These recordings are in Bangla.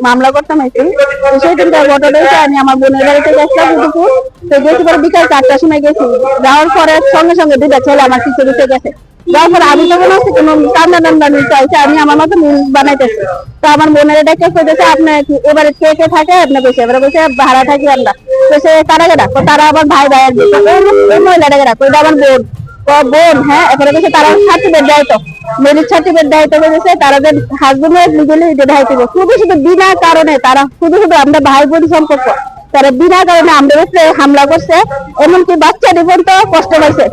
মামলা করতাম আর কি। সেই দিনটা ঘটনা হয়েছে, আমি আমার বোনের বাড়িতে গেছিলাম দুপুর, তো গেছি পরে বিকাল 4টার সময় গেছি। যাওয়ার পরে সঙ্গে সঙ্গে দুইটা ছেলে আমার পিছনে উঠে গেছে। যাওয়ার পরে আমি তখন হচ্ছে কোনো কান্না টান্না নিতে চাইছে, আমি আমার মতো মিল বানাইতেছি। তো আমার বোনের ডেকে কইতেছে আপনার এবারে কে কে থাকে, আপনার বসে এবারে বসে ভাড়া থাকি আমরা। তো সে তারাকে ডাকো, তারা আবার ভাই ভাইয়ের ওই মহিলাটাকে ডাকো, এটা আমার বোন। বোন, হ্যাঁ, এরপরে গেছে তারা সার্টিফিকেট দেয়, তো মেরিট সার্টিফিকেট দেয়, তো গেছে তারা যে হাজবেন্ড লিগেলি দেখাইতে শুধু শুধু বিনা কারণে, তারা শুধু শুধু আমরা ভাই বোন সম্পর্ক, তারা বিনা কারণে আমাদের উপরে হামলা করছে, এমনকি বাচ্চা পর্যন্ত কষ্ট পাইছে।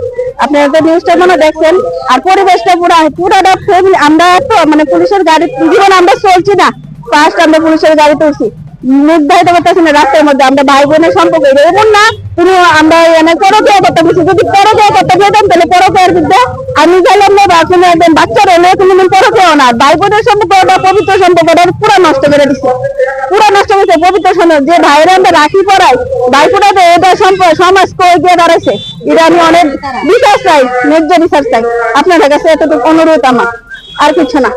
আপনারা তো নিউজটা মনে দেখছেন। আর পরিবেশটা পুরাটা ফ্যামিলি, আমরা তো মানে পুলিশের গাড়ি জীবন আমরা চলছি না, ফার্স্ট আমরা পুলিশের গাড়ি তুলছি, নির্ধারিত করতেছি না রাস্তার মধ্যে, আমরা ভাই বোনের সম্পর্ক এমন না তুমি আমরা এনে পরকিয়া করতে বলছি। যদি পরকিয়া করতে যেতাম তাহলে পরকিয়ার বিরুদ্ধে আমি চাইলাম না, বা কোনো একজন বাচ্চার হলে কোনোদিন পরকিয়াও না। ভাই বোনের সম্পর্ক, ওটা পবিত্র সম্পর্কটা পুরো নষ্ট করে দিচ্ছে, পুরো নষ্ট করেছে পবিত্র সম্পর্ক। যে ভাইরা আমরা রাখি পড়াই, ভাই ফোটাতে এটা সমাজ কয়ে গিয়ে দাঁড়াইছে। এটা আমি অনেক বিচার চাই, ন্যায্য বিচার চাই আপনাদের কাছে, এতটুকু অনুরোধ আমার, আর কিছু না।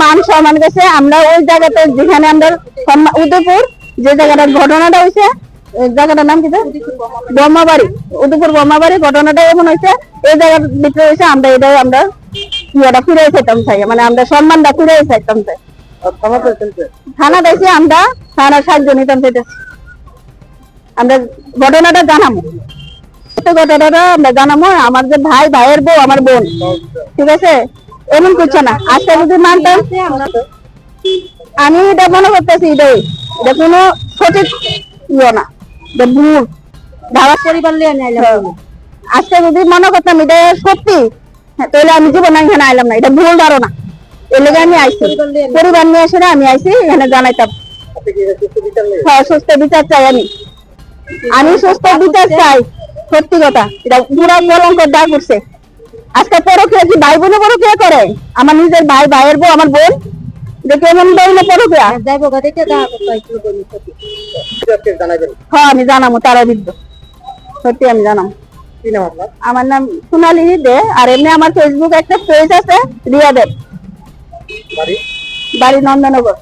মান সম্মান গেছে, আমরা ওই জায়গাতে যেখানে আমরা উদয়পুর যে জায়গাটার ঘটনাটা হয়েছে, জায়গাটার নাম কি, বোমাবাড়ি, উদয়পুর বোমাবাড়ি ঘটনাটা এমন হয়েছে, এই জায়গার ভিতরে হয়েছে। আমরা এটাই আমরা ইয়েটা ফিরে চাইতাম চাই, মানে আমরা সম্মানটা ফিরে চাইতাম চাই। থানা দিয়েছি আমরা, থানার সাহায্য নিতাম চাইতেছি। আমরা ঘটনাটা জানাবো, ঘটনাটা আমরা জানাবো। আমার যে ভাই, ভাইয়ের বউ আমার বোন, ঠিক আছে, এমন কিছু না। আজকে যদি মানতাম, আমি এটা মনে করতেছি এটাই, এটা কোনো সঠিক ইয়ে না, এটা ভুল ধারা পরিবার নিয়ে আইলাম। আজকে যদি মনে করতাম এটা সত্যি, তাহলে আমি জীবনে এখানে আইলাম না, এটা ভুল ধারণা। এর লেগে আমি আইছি, পরিবার নিয়ে এসে আমি আইছি এখানে জানাইতাম। হ্যাঁ, সুস্থ বিচার চাই আমি সুস্থ বিচার চাই, সত্যি কথা। এটা পুরা কলঙ্ক দাগ করছে। আজকে পরকিয়া কি ভাই বোনে পরকিয়া করে? আমার নিজের ভাই, ভাইয়ের বউ আমার বোন, দেখে এমন বললে পরকিয়া। হ্যাঁ, আমি জানাবো তারা বিদ্য, সত্যি আমি জানাবো। আমার নাম সোনালী দে, আর এমনি আমার ফেসবুক একটা পেজ আছে রিয়া দেব, বাড়ি নন্দনগর।